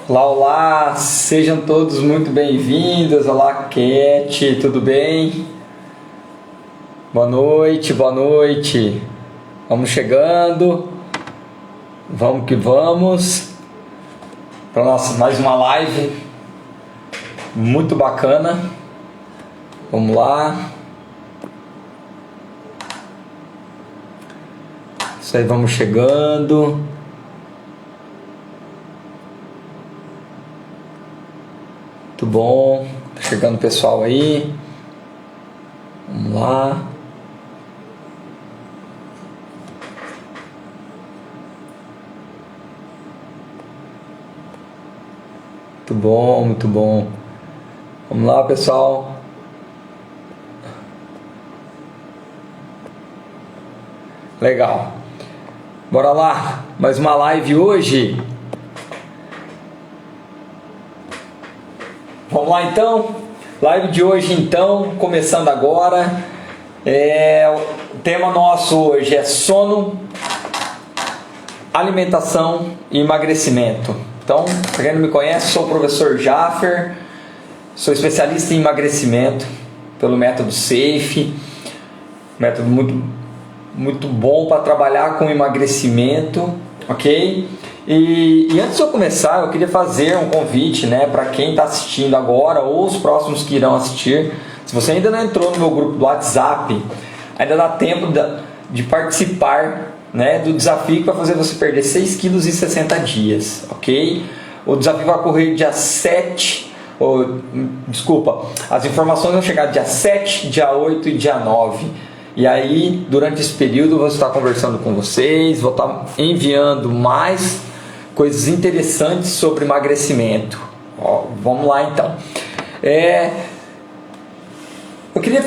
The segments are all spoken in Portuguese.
Olá, olá, sejam todos muito bem-vindos. Olá, Cat, tudo bem? Boa noite, boa noite. Vamos chegando, vamos que vamos para nossa mais uma live muito bacana. Vamos lá. Isso aí, vamos chegando. Muito bom, tá chegando o pessoal aí. Vamos lá. Muito bom, muito bom. Vamos lá, pessoal. Legal. Bora lá, mais uma live hoje. Vamos lá então, live de hoje então, começando agora. O tema nosso hoje é sono, alimentação e emagrecimento. Então, para quem não me conhece, sou o professor Jaffer, sou especialista em emagrecimento pelo método SAFe, método muito bom para trabalhar com emagrecimento, ok? E antes de eu começar, eu queria fazer um convite, né, para quem está assistindo agora ou os próximos que irão assistir. Se você ainda não entrou no meu grupo do WhatsApp, ainda dá tempo de participar, né, do desafio que vai fazer você perder 6 quilos em 60 dias, ok? O desafio vai ocorrer dia 7, as informações vão chegar dia 7, dia 8 e dia 9. E aí, durante esse período, eu vou estar conversando com vocês, vou estar enviando mais coisas interessantes sobre emagrecimento. Vamos lá então. Eu queria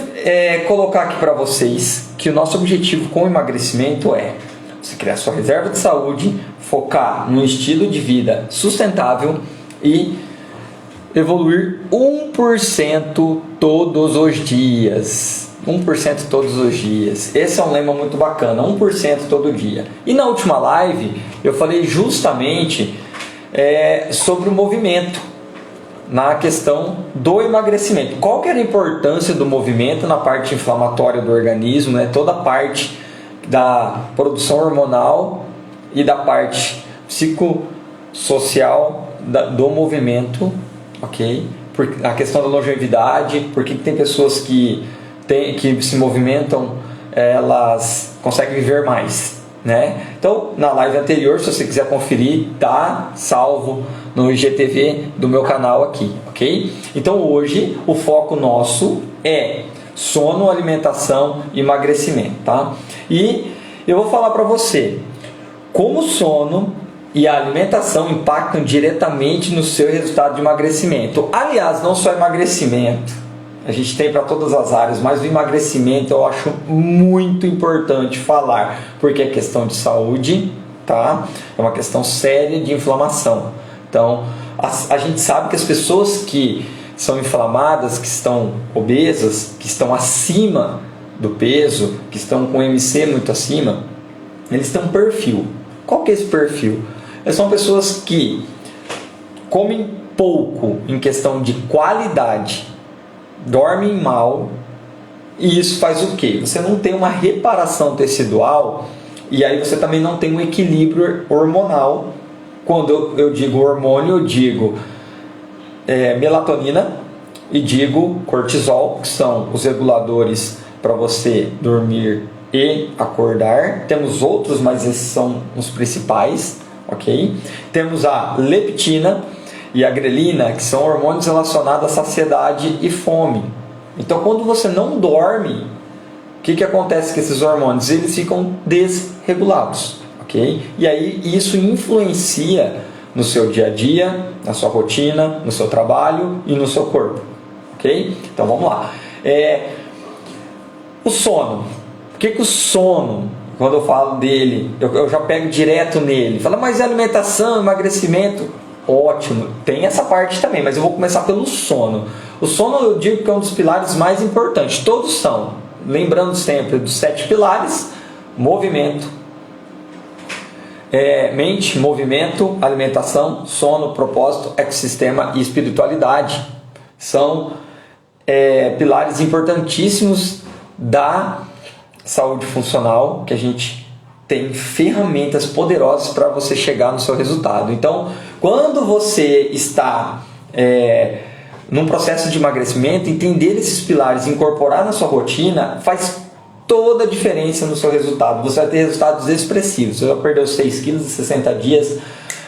colocar aqui para vocês que o nosso objetivo com o emagrecimento é você criar sua reserva de saúde, focar no estilo de vida sustentável e evoluir 1% todos os dias. 1% todos os dias. Esse é um lema muito bacana, 1% todo dia. E na última live eu falei justamente sobre o movimento, na questão do emagrecimento. Qual que era a importância do movimento na parte inflamatória do organismo, né? Toda a parte da produção hormonal e da parte psicossocial do movimento, ok? A questão da longevidade, porque tem pessoas que se movimentam, elas conseguem viver mais, né? Então, na live anterior, se você quiser conferir, tá salvo no IGTV do meu canal aqui, ok? Então, hoje, o foco nosso é sono, alimentação e emagrecimento, tá? E eu vou falar para você como o sono e a alimentação impactam diretamente no seu resultado de emagrecimento. Aliás, não só emagrecimento, a gente tem para todas as áreas, mas o emagrecimento eu acho muito importante falar, porque é questão de saúde, tá? É uma questão séria de inflamação. Então, a gente sabe que as pessoas que são inflamadas, que estão obesas, que estão acima do peso, que estão com MC muito acima, eles têm um perfil. Qual que é esse perfil? São pessoas que comem pouco em questão de qualidade, dormem mal, e isso faz o quê? Você não tem uma reparação tecidual, e aí você também não tem um equilíbrio hormonal. Quando eu digo hormônio, eu digo melatonina e digo cortisol, que são os reguladores para você dormir e acordar. Temos outros, mas esses são os principais, ok? Temos a leptina e a grelina, que são hormônios relacionados à saciedade e fome. Então, quando você não dorme, o que acontece com esses hormônios? Eles ficam desregulados, ok? E aí isso influencia no seu dia a dia, na sua rotina, no seu trabalho e no seu corpo, ok? Então, vamos lá. O sono. Por que o sono, quando eu falo dele, eu já pego direto nele? Fala, mas é alimentação, emagrecimento? Ótimo, tem essa parte também, mas eu vou começar pelo sono. O sono eu digo que é um dos pilares mais importantes, todos são. Lembrando sempre dos 7 pilares: movimento, mente, movimento, alimentação, sono, propósito, ecossistema e espiritualidade. São pilares importantíssimos da saúde funcional, que a gente tem ferramentas poderosas para você chegar no seu resultado. Então, quando você está num processo de emagrecimento, entender esses pilares, incorporar na sua rotina, faz toda a diferença no seu resultado. Você vai ter resultados expressivos. Você vai perder os 6 quilos em 60 dias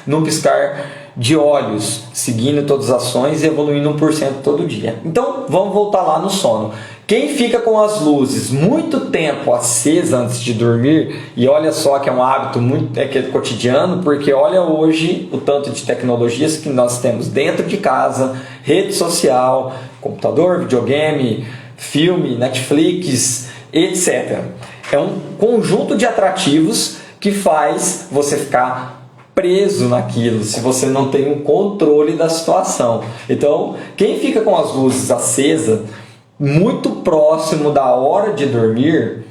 num piscar de olhos, seguindo todas as ações e evoluindo 1% todo dia. Então, vamos voltar lá no sono. Quem fica com as luzes muito tempo acesas antes de dormir, e olha só que é um hábito muito cotidiano, porque olha hoje o tanto de tecnologias que nós temos dentro de casa, rede social, computador, videogame, filme, Netflix, etc. É um conjunto de atrativos que faz você ficar preso naquilo, se você não tem um controle da situação. Então, quem fica com as luzes acesas muito próximo da hora de dormir,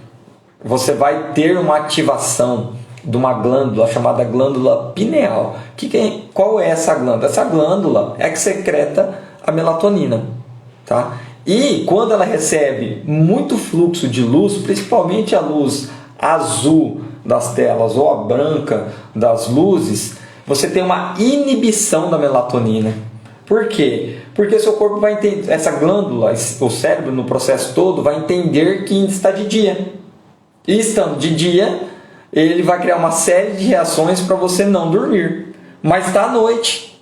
você vai ter uma ativação de uma glândula chamada glândula pineal. Qual é essa glândula? Essa glândula é que secreta a melatonina, tá? E quando ela recebe muito fluxo de luz, principalmente a luz azul das telas ou a branca das luzes, você tem uma inibição da melatonina. Por quê? Porque seu corpo vai entender, essa glândula, o cérebro no processo todo vai entender que está de dia. E estando de dia, ele vai criar uma série de reações para você não dormir. Mas está à noite,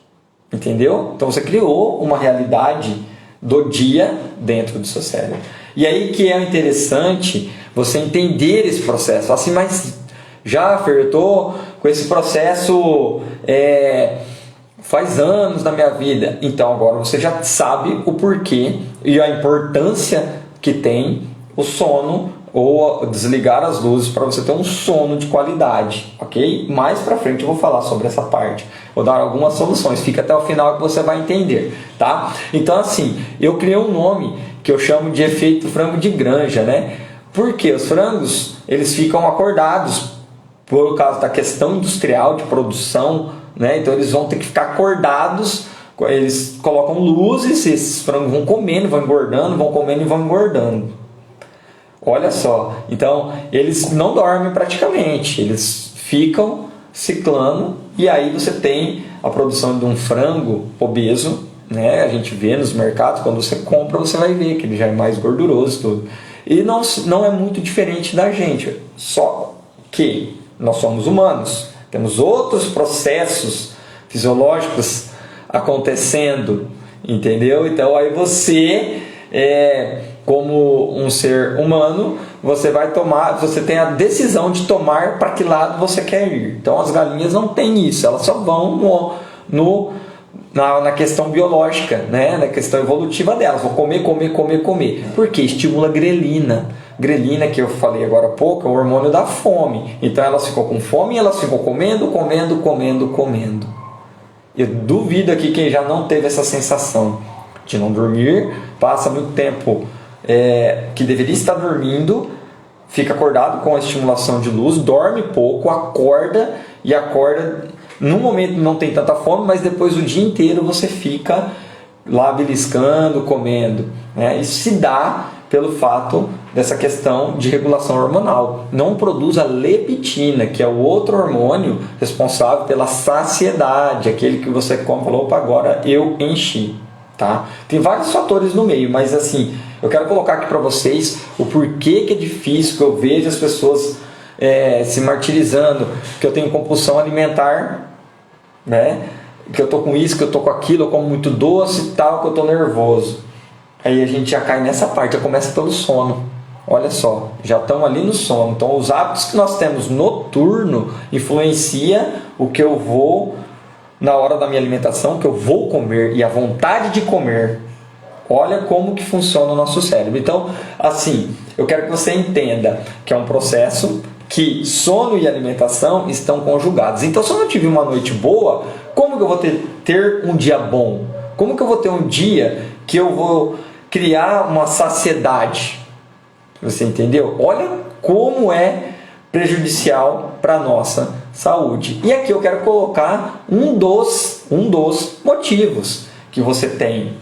entendeu? Então você criou uma realidade do dia dentro do seu cérebro. E aí que é interessante você entender esse processo. Assim, mas Jaffer, eu estou com esse processo faz anos na minha vida. Então agora você já sabe o porquê e a importância que tem o sono ou desligar as luzes para você ter um sono de qualidade, ok? Mais para frente eu vou falar sobre essa parte, vou dar algumas soluções, fica até o final que você vai entender, tá? Então assim, eu criei um nome que eu chamo de efeito frango de granja, né? Porque os frangos, eles ficam acordados por causa da questão industrial de produção, né? Então eles vão ter que ficar acordados, eles colocam luzes, esses frangos vão comendo, vão engordando, vão comendo e vão engordando. Olha só, então eles não dormem praticamente, eles ficam ciclando e aí você tem a produção de um frango obeso, né? A gente vê nos mercados, quando você compra você vai ver que ele já é mais gorduroso tudo. E não é muito diferente da gente, só que nós somos humanos, temos outros processos fisiológicos acontecendo, entendeu? Então aí você como um ser humano, você tem a decisão de tomar para que lado você quer ir. Então as galinhas não têm isso, elas só vão na questão biológica, né? Na questão evolutiva delas, vão comer. Por quê? Estimula grelina. Grelina, que eu falei agora há pouco, é o hormônio da fome. Então elas ficam com fome e elas ficam comendo. Eu duvido aqui quem já não teve essa sensação de não dormir, passa muito tempo que deveria estar dormindo, fica acordado com a estimulação de luz, dorme pouco, acorda num momento não tem tanta fome, mas depois o dia inteiro você fica lá beliscando, comendo, né? Isso se dá pelo fato dessa questão de regulação hormonal. Não produz a leptina, que é o outro hormônio responsável pela saciedade, aquele que você come e falou, opa, agora eu enchi. Tá? Tem vários fatores no meio, mas assim, eu quero colocar aqui para vocês o porquê que é difícil, que eu vejo as pessoas se martirizando, que eu tenho compulsão alimentar, né? Que eu tô com isso, que eu tô com aquilo, eu como muito doce e tal, que eu tô nervoso. Aí a gente já cai nessa parte, já começa pelo sono. Olha só, já estamos ali no sono. Então os hábitos que nós temos noturno influencia o que eu vou na hora da minha alimentação, que eu vou comer e a vontade de comer. Olha como que funciona o nosso cérebro. Então, assim, eu quero que você entenda que é um processo que sono e alimentação estão conjugados. Então, se eu não tive uma noite boa, como que eu vou ter um dia bom? Como que eu vou ter um dia que eu vou criar uma saciedade? Você entendeu? Olha como é prejudicial para a nossa saúde. E aqui eu quero colocar um dos motivos que você tem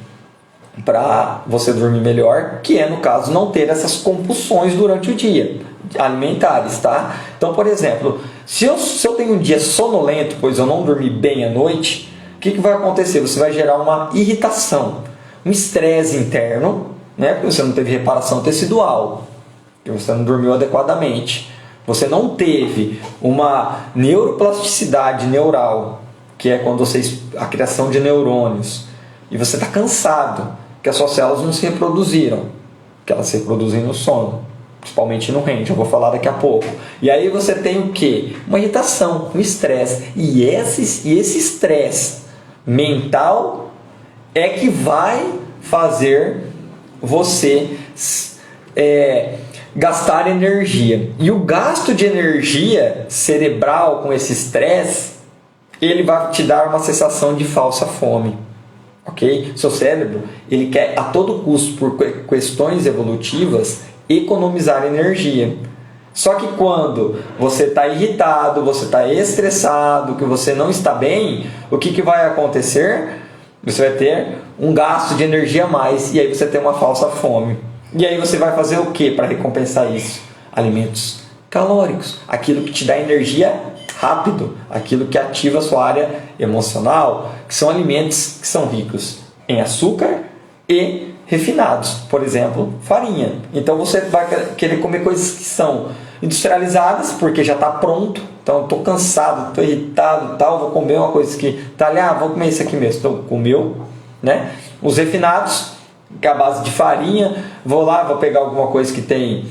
para você dormir melhor, que é, no caso, não ter essas compulsões durante o dia alimentares, tá? Então, por exemplo, se eu tenho um dia sonolento, pois eu não dormi bem à noite, o que vai acontecer? Você vai gerar uma irritação, um estresse interno, né? Porque você não teve reparação tecidual, porque você não dormiu adequadamente, você não teve uma neuroplasticidade neural, que é quando a criação de neurônios, e você está cansado, que as suas células não se reproduziram, que elas se reproduzem no sono, principalmente no REM, eu vou falar daqui a pouco. E aí você tem o quê? Uma irritação, um estresse. E esse estresse mental é que vai fazer você gastar energia. E o gasto de energia cerebral com esse estresse, ele vai te dar uma sensação de falsa fome. Ok? Seu cérebro, ele quer a todo custo, por questões evolutivas, economizar energia. Só que quando você está irritado, você está estressado, que você não está bem, o que vai acontecer? Você vai ter um gasto de energia a mais, e aí você tem uma falsa fome. E aí você vai fazer o que para recompensar isso? Alimentos calóricos, aquilo que te dá energia rápido, aquilo que ativa a sua área emocional, que são alimentos que são ricos em açúcar e refinados, por exemplo, farinha. Então você vai querer comer coisas que são industrializadas, porque já está pronto. Então estou cansado, estou irritado, tal, vou comer uma coisa que está ali, vou comer isso aqui mesmo. Então comeu, né? Os refinados, que é a base de farinha, vou lá, vou pegar alguma coisa que tem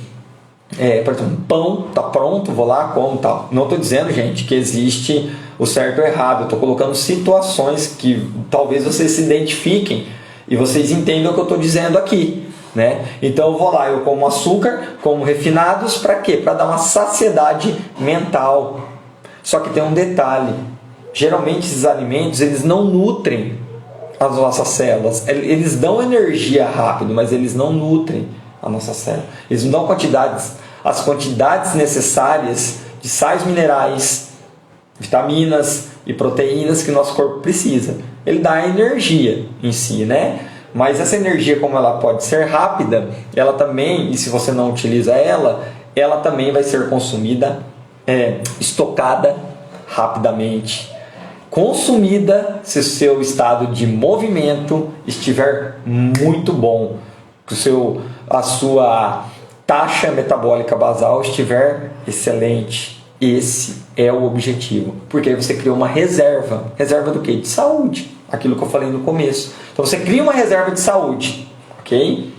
por exemplo, pão, está pronto, vou lá, como tal. Não estou dizendo, gente, que existe o certo ou errado. Eu estou colocando situações que talvez vocês se identifiquem e vocês entendam o que eu estou dizendo aqui, né? Então eu vou lá, eu como açúcar, como refinados, para quê? Para dar uma saciedade mental. Só que tem um detalhe: geralmente esses alimentos, eles não nutrem as nossas células. Eles dão energia rápido, mas eles não nutrem a nossa célula. Eles não dão as quantidades necessárias de sais minerais, vitaminas e proteínas que o nosso corpo precisa. Ele dá a energia em si, né? Mas essa energia, como ela pode ser rápida, ela também, e se você não utiliza ela também vai ser consumida, estocada rapidamente, consumida se o seu estado de movimento estiver muito bom, que a sua taxa metabólica basal estiver excelente. Esse é o objetivo, porque aí você criou uma reserva do quê? De saúde, aquilo que eu falei no começo. Então você cria uma reserva de saúde, ok?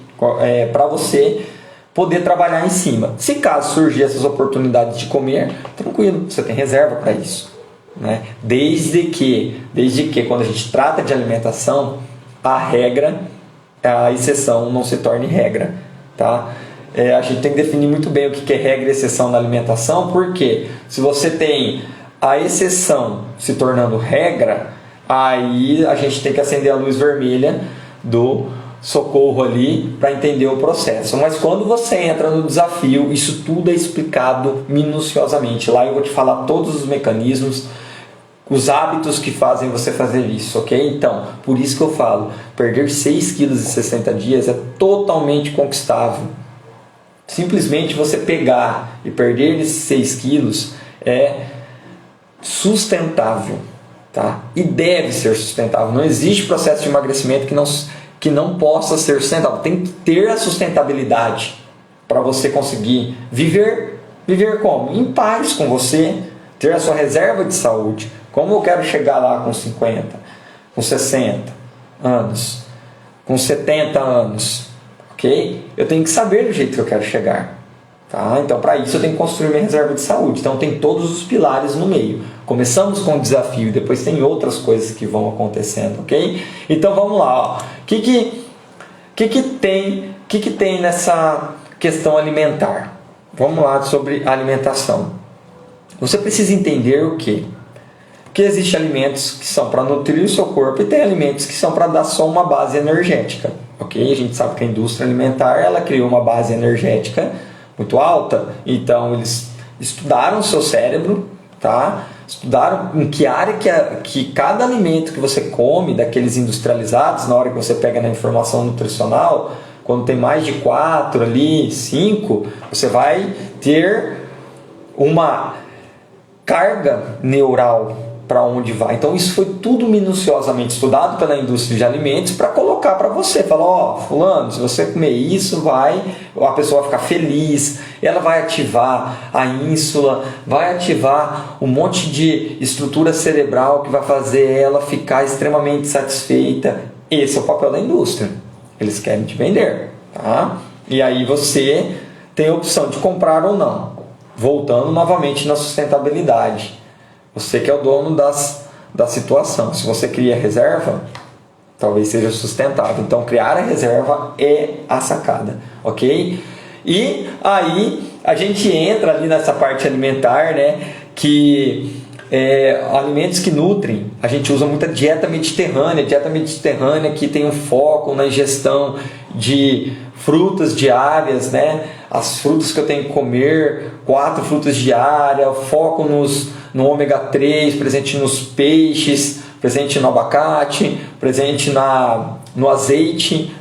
Para você poder trabalhar em cima. Se caso surgir essas oportunidades de comer, tranquilo, você tem reserva para isso, né? Desde que quando a gente trata de alimentação, a exceção não se torne regra, tá? A gente tem que definir muito bem o que é regra e exceção na alimentação, porque se você tem a exceção se tornando regra, aí a gente tem que acender a luz vermelha do socorro ali para entender o processo. Mas quando você entra no desafio, isso tudo é explicado minuciosamente. Lá eu vou te falar todos os mecanismos, os hábitos que fazem você fazer isso, ok? Então, por isso que eu falo, perder 6 quilos em 60 dias é totalmente conquistável. Simplesmente você pegar e perder esses 6 quilos é sustentável, tá? E deve ser sustentável. Não existe processo de emagrecimento que não possa ser sustentável. Tem que ter a sustentabilidade para você conseguir viver como? Em paz com você, ter a sua reserva de saúde. Como eu quero chegar lá com 50, com 60 anos, com 70 anos, ok? Eu tenho que saber do jeito que eu quero chegar, tá? Então, para isso, eu tenho que construir minha reserva de saúde. Então, tem todos os pilares no meio. Começamos com o desafio, depois tem outras coisas que vão acontecendo, ok? Então, vamos lá. Ó. O que tem nessa questão alimentar? Vamos lá sobre alimentação. Você precisa entender o quê? Que existem alimentos que são para nutrir o seu corpo e tem alimentos que são para dar só uma base energética, ok? A gente sabe que a indústria alimentar, ela criou uma base energética muito alta, então eles estudaram o seu cérebro, tá? estudaram em que área que cada alimento que você come, daqueles industrializados, na hora que você pega na informação nutricional, quando tem mais de 4 ali, 5, você vai ter uma carga neural para onde vai. Então isso foi tudo minuciosamente estudado pela indústria de alimentos para colocar para você. Falou, fulano, se você comer isso, a pessoa vai ficar feliz, ela vai ativar a ínsula, vai ativar um monte de estrutura cerebral que vai fazer ela ficar extremamente satisfeita. Esse é o papel da indústria. Eles querem te vender, tá? E aí você tem a opção de comprar ou não. Voltando novamente na sustentabilidade. Você que é o dono da situação. Se você cria reserva, talvez seja sustentável. Então, criar a reserva é a sacada, ok? E aí, a gente entra ali nessa parte alimentar, né? Que alimentos que nutrem. A gente usa muita dieta mediterrânea. Dieta mediterrânea que tem um foco na ingestão de frutas diárias, né? As frutas que eu tenho que comer, 4 frutas diárias, foco no ômega 3, presente nos peixes, presente no abacate, presente no azeite,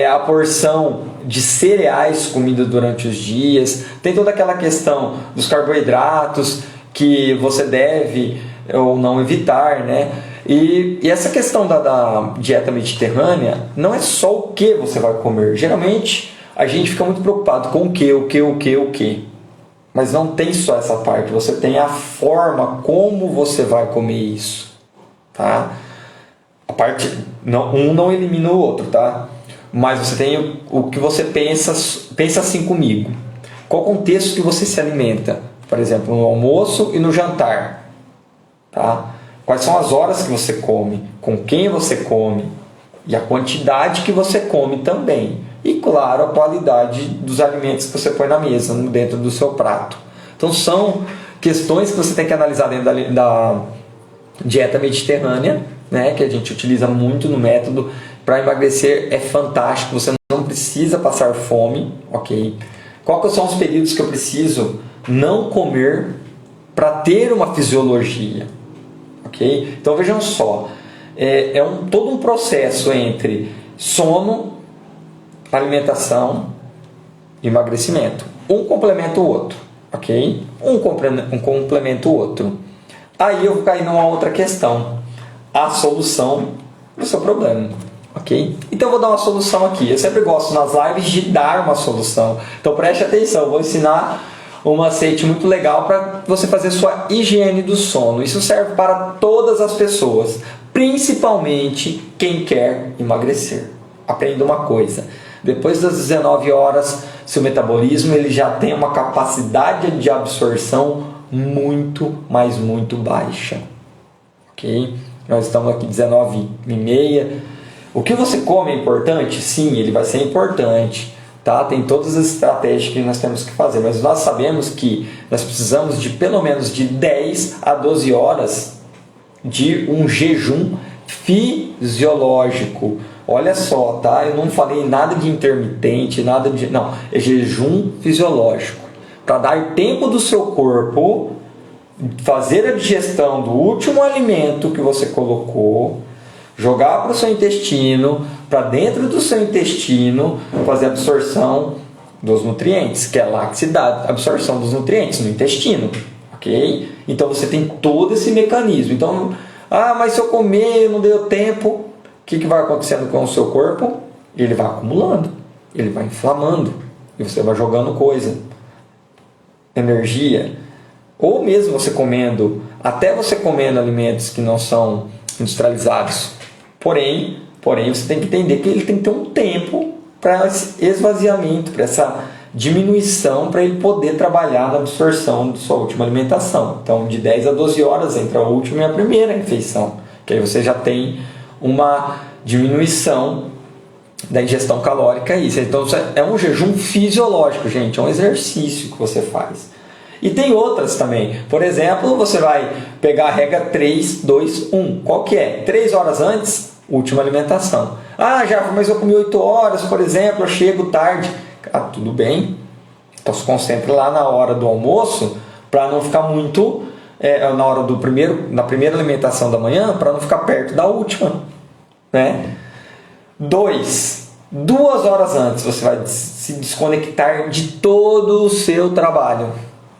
a porção de cereais comida durante os dias, tem toda aquela questão dos carboidratos que você deve ou não evitar, né? E essa questão da dieta mediterrânea não é só o que você vai comer. Geralmente a gente fica muito preocupado com o que. Mas não tem só essa parte, você tem a forma como você vai comer isso, tá? A parte, um não elimina o outro, tá? Mas você tem o que você pensa assim comigo. Qual o contexto que você se alimenta? Por exemplo, no almoço e no jantar, tá? Quais são as horas que você come? Com quem você come? E a quantidade que você come também. E, claro, a qualidade dos alimentos que você põe na mesa, dentro do seu prato. Então, são questões que você tem que analisar dentro da dieta mediterrânea, né, que a gente utiliza muito no método. Para emagrecer é fantástico, você não precisa passar fome, ok? Quais são os períodos que eu preciso não comer para ter uma fisiologia, ok? Então, vejam só, todo um processo entre sono, alimentação e emagrecimento. Um complementa o outro, ok? Um complementa o outro. Aí eu vou cair numa outra questão. A solução do seu problema, ok? Então eu vou dar uma solução aqui. Eu sempre gosto nas lives de dar uma solução. Então preste atenção, eu vou ensinar um macete muito legal para você fazer sua higiene do sono. Isso serve para todas as pessoas, principalmente quem quer emagrecer. Aprenda uma coisa. Depois das 19 horas, seu metabolismo ele já tem uma capacidade de absorção muito baixa. Ok? Nós estamos aqui 19h30. O que você come é importante? Sim, ele vai ser importante. Tá? Tem todas as estratégias que nós temos que fazer. Mas nós sabemos que nós precisamos de pelo menos de 10 a 12 horas de um jejum fisiológico. Olha só, tá? Eu não falei nada de intermitente, nada de... Não, é jejum fisiológico. Para dar tempo do seu corpo fazer a digestão do último alimento que você colocou, jogar para o seu intestino, para dentro do seu intestino, fazer a absorção dos nutrientes, que é a laxicidade, absorção dos nutrientes no intestino, ok? Então você tem todo esse mecanismo. Então, mas se eu comer, não deu tempo, o que vai acontecendo com o seu corpo? Ele vai acumulando, ele vai inflamando, e você vai jogando coisa, energia, ou mesmo você comendo, até você comendo alimentos que não são industrializados. Porém, você tem que entender que ele tem que ter um tempo para esse esvaziamento, para essa diminuição, para ele poder trabalhar na absorção da sua última alimentação. Então, de 10 a 12 horas entre a última e a primeira refeição, que aí você já tem uma diminuição da ingestão calórica. Então, é um jejum fisiológico, gente, é um exercício que você faz. E tem outras também. Por exemplo, você vai pegar a regra 3, 2, 1. Qual que é? 3 horas antes, última alimentação. Mas eu comi 8 horas, por exemplo, eu chego tarde. Tudo bem. Então se concentre lá na hora do almoço para não ficar muito na primeira alimentação da manhã para não ficar perto da última, né? 2 horas antes você vai se desconectar de todo o seu trabalho,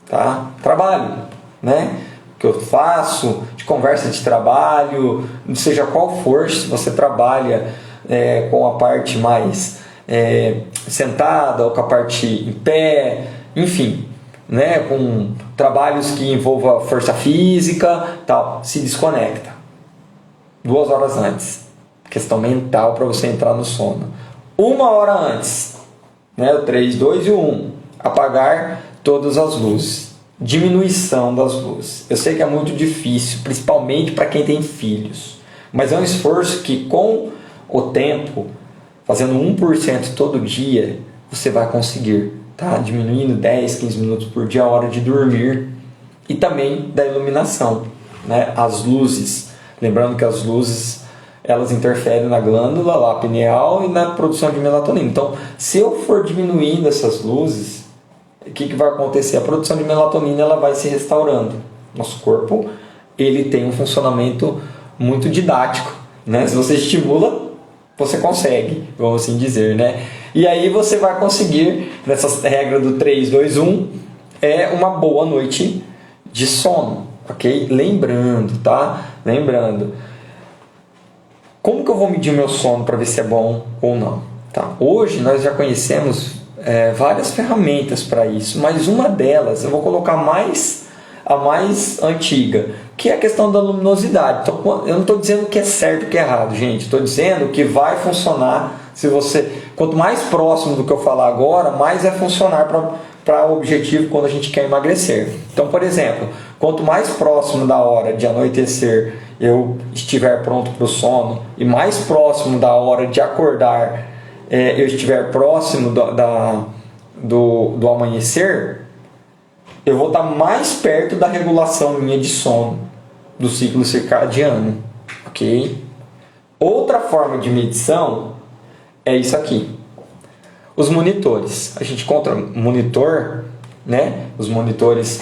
tá? Trabalho, né? Que eu faço, de conversa de trabalho, seja qual for, se você trabalha com a parte mais sentada ou com a parte em pé, enfim, né? Com trabalhos que envolvam força física, tal, se desconecta 2 horas antes. Questão mental para você entrar no sono. 1 hora antes, né? O 3, 2 e 1. Apagar todas as luzes. Diminuição das luzes. Eu sei que é muito difícil, principalmente para quem tem filhos. Mas é um esforço que com o tempo, fazendo 1% todo dia, você vai conseguir. Tá? Diminuindo 10, 15 minutos por dia a hora de dormir. E também da iluminação, né? As luzes. Lembrando que as luzes, elas interferem na glândula lá pineal e na produção de melatonina. Então, se eu for diminuindo essas luzes, o que vai acontecer? A produção de melatonina ela vai se restaurando. Nosso corpo ele tem um funcionamento muito didático, né? Se você estimula, você consegue, vamos assim dizer, né? E aí você vai conseguir, nessa regra do 3, 2, 1, uma boa noite de sono, ok? Lembrando, tá? Lembrando. Como que eu vou medir meu sono para ver se é bom ou não? Tá? Hoje nós já conhecemos várias ferramentas para isso, mas uma delas eu vou colocar a mais antiga, que é a questão da luminosidade. Então, eu não estou dizendo que é certo ou que é errado, gente. Estou dizendo que vai funcionar se você... Quanto mais próximo do que eu falar agora, mais vai funcionar para o objetivo quando a gente quer emagrecer. Então, por exemplo, quanto mais próximo da hora de anoitecer eu estiver pronto para o sono e mais próximo da hora de acordar eu estiver próximo do amanhecer, eu vou estar mais perto da regulação minha de sono, do ciclo circadiano, ok? Outra forma de medição é isso aqui. Os monitores. A gente encontra monitor, né? Os monitores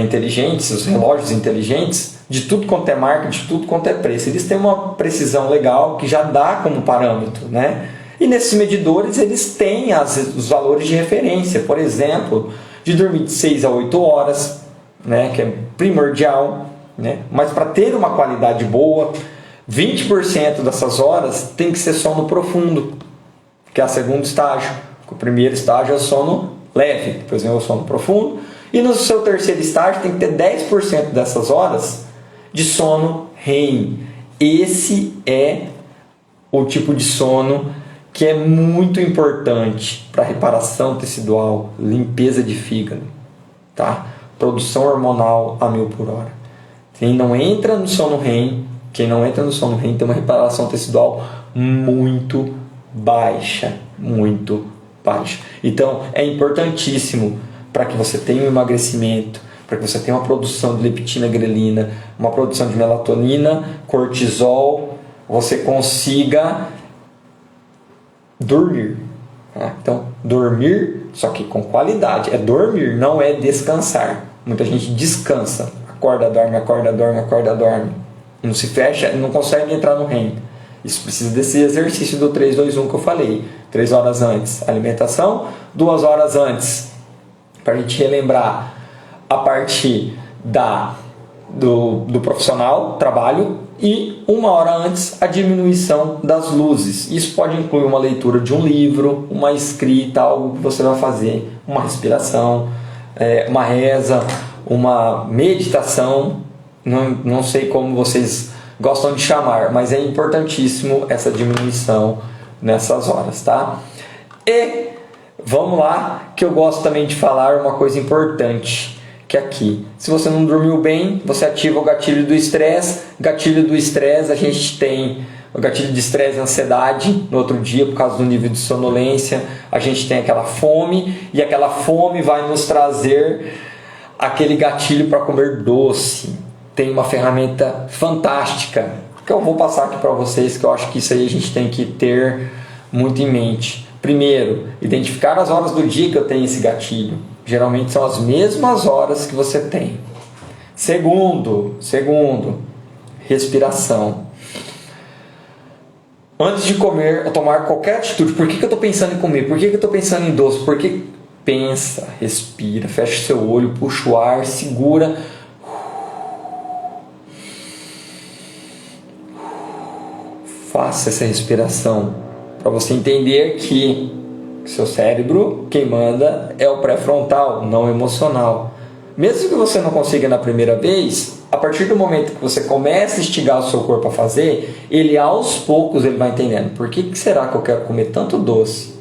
inteligentes, os relógios inteligentes, de tudo quanto é marca, de tudo quanto é preço. Eles têm uma precisão legal que já dá como parâmetro, né? E nesses medidores eles têm os valores de referência. Por exemplo, de dormir de 6 a 8 horas, né? Que é primordial, né? Mas para ter uma qualidade boa, 20% dessas horas tem que ser sono profundo, que é o segundo estágio. O primeiro estágio é o sono leve, depois vem o sono profundo. E no seu terceiro estágio tem que ter 10% dessas horas de sono REM. Esse é o tipo de sono que é muito importante para reparação tecidual, limpeza de fígado, tá? Produção hormonal a 1000 por hora. Quem não entra no sono REM tem uma reparação tecidual muito baixa, muito baixa. Então é importantíssimo para que você tenha um emagrecimento, para que você tenha uma produção de leptina, grelina, uma produção de melatonina, cortisol, você consiga dormir. Tá? Então, dormir, só que com qualidade. É dormir, não é descansar. Muita gente descansa, acorda, dorme, acorda, dorme, acorda, dorme. Não se fecha, não consegue entrar no REM. Isso precisa desse exercício do 3, 2, 1 que eu falei. 3 horas antes, alimentação. 2 horas antes, para a gente relembrar a parte do profissional, trabalho. E 1 hora antes, a diminuição das luzes. Isso pode incluir uma leitura de um livro, uma escrita, algo que você vai fazer, uma respiração, uma reza, uma meditação. Não sei como vocês gostam de chamar, mas é importantíssimo essa diminuição nessas horas, tá? E vamos lá, que eu gosto também de falar uma coisa importante, que é aqui, se você não dormiu bem, você ativa o gatilho do estresse. Gatilho do estresse, a gente tem o gatilho de estresse e ansiedade no outro dia por causa do nível de sonolência. A gente tem aquela fome, e aquela fome vai nos trazer aquele gatilho para comer doce. Tem uma ferramenta fantástica que eu vou passar aqui para vocês, que eu acho que isso aí a gente tem que ter muito em mente. Primeiro, identificar as horas do dia que eu tenho esse gatilho. Geralmente são as mesmas horas que você tem. Segundo, respiração. Antes de comer ou tomar qualquer atitude, por que eu estou pensando em comer? Por que eu estou pensando em doce? Porque pensa, respira, fecha seu olho, puxa o ar, segura. Faça essa respiração para você entender que seu cérebro, quem manda é o pré-frontal, não o emocional. Mesmo que você não consiga na primeira vez, a partir do momento que você começa a instigar o seu corpo a fazer, ele aos poucos ele vai entendendo. Por que será que eu quero comer tanto doce?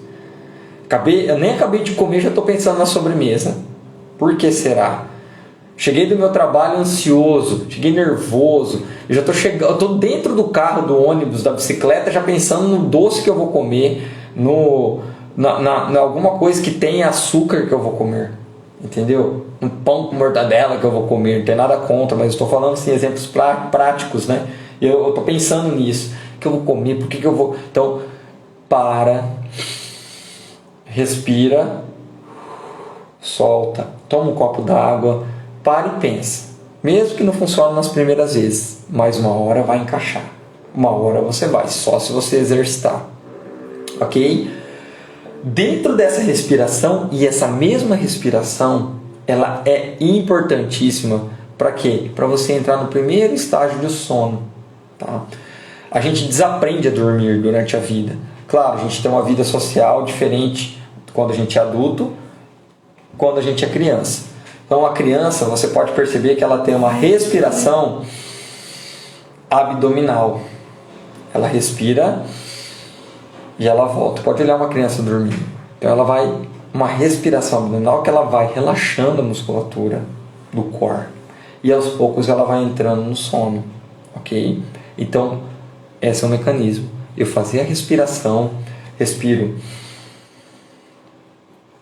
Eu nem acabei de comer, já estou pensando na sobremesa. Por que será? Cheguei do meu trabalho ansioso, cheguei nervoso, eu já estou dentro do carro, do ônibus, da bicicleta, já pensando no doce que eu vou comer, na alguma coisa que tenha açúcar que eu vou comer. Entendeu? Um pão com mortadela que eu vou comer, não tem nada contra, mas estou falando assim, exemplos práticos, né? Eu estou pensando nisso, o que eu vou comer, por que eu vou... Então, respira, solta, toma um copo d'água, para e pensa. Mesmo que não funcione nas primeiras vezes, mas uma hora vai encaixar. Uma hora você vai, só se você exercitar. Ok? Dentro dessa respiração, e essa mesma respiração, ela é importantíssima para quê? Para você entrar no primeiro estágio do sono. Tá? A gente desaprende a dormir durante a vida. Claro, a gente tem uma vida social diferente quando a gente é adulto, quando a gente é criança. Então, a criança, você pode perceber que ela tem uma respiração abdominal. Ela respira e ela volta. Pode olhar uma criança dormindo. Então ela vai, uma respiração abdominal que ela vai relaxando a musculatura do core. E aos poucos ela vai entrando no sono. Ok? Então, esse é o mecanismo. Eu fazer a respiração, respiro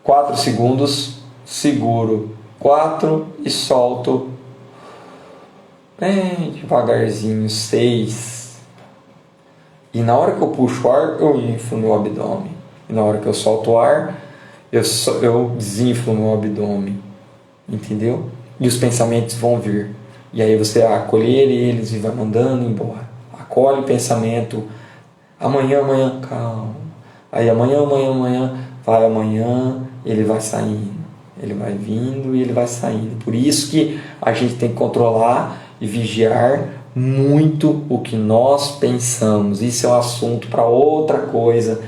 4 segundos, seguro 4 e solto bem devagarzinho 6. E na hora que eu puxo o ar, eu inflo meu abdômen. E na hora que eu solto o ar, eu desinflo meu abdômen. Entendeu? E os pensamentos vão vir. E aí você acolhe eles e vai mandando embora. Acolhe o pensamento. Amanhã, calma. Aí amanhã, vai amanhã, ele vai saindo. Ele vai vindo e ele vai saindo. Por isso que a gente tem que controlar e vigiar muito o que nós pensamos. Isso é um assunto para outra coisa.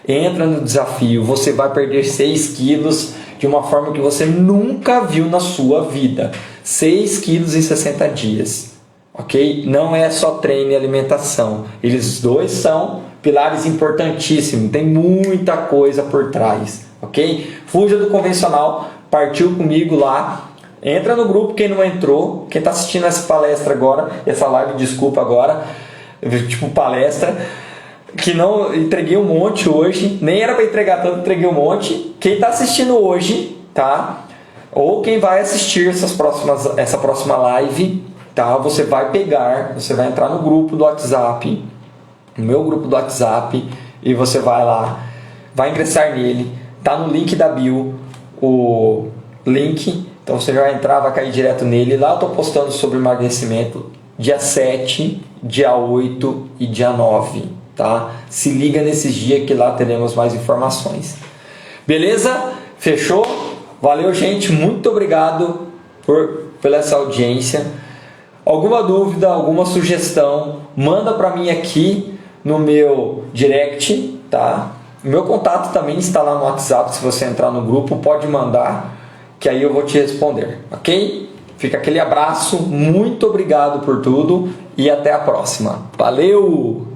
Entra no desafio. Você vai perder 6 quilos de uma forma que você nunca viu na sua vida. 6 quilos em 60 dias. Ok? Não é só treino e alimentação. Eles dois são pilares importantíssimos. Tem muita coisa por trás. Ok? Fuja do convencional. Partiu comigo lá. Entra no grupo quem não entrou. Quem está assistindo essa palestra agora, essa live, desculpa agora, tipo palestra, que não entreguei um monte hoje, nem era para entregar tanto, entreguei um monte. Quem está assistindo hoje, tá? Ou quem vai assistir essa próxima live, tá? Você vai entrar no grupo do WhatsApp, no meu grupo do WhatsApp, e você vai lá, vai ingressar nele, tá no link da bio, o link. Então você já vai entrar, vai cair direto nele. Lá eu estou postando sobre emagrecimento dia 7, dia 8 e dia 9. Tá? Se liga nesses dias que lá teremos mais informações. Beleza? Fechou? Valeu, gente. Muito obrigado pela essa audiência. Alguma dúvida, alguma sugestão, manda para mim aqui no meu direct. Tá? O meu contato também está lá no WhatsApp. Se você entrar no grupo, pode mandar, que aí eu vou te responder, ok? Fica aquele abraço, muito obrigado por tudo e até a próxima. Valeu!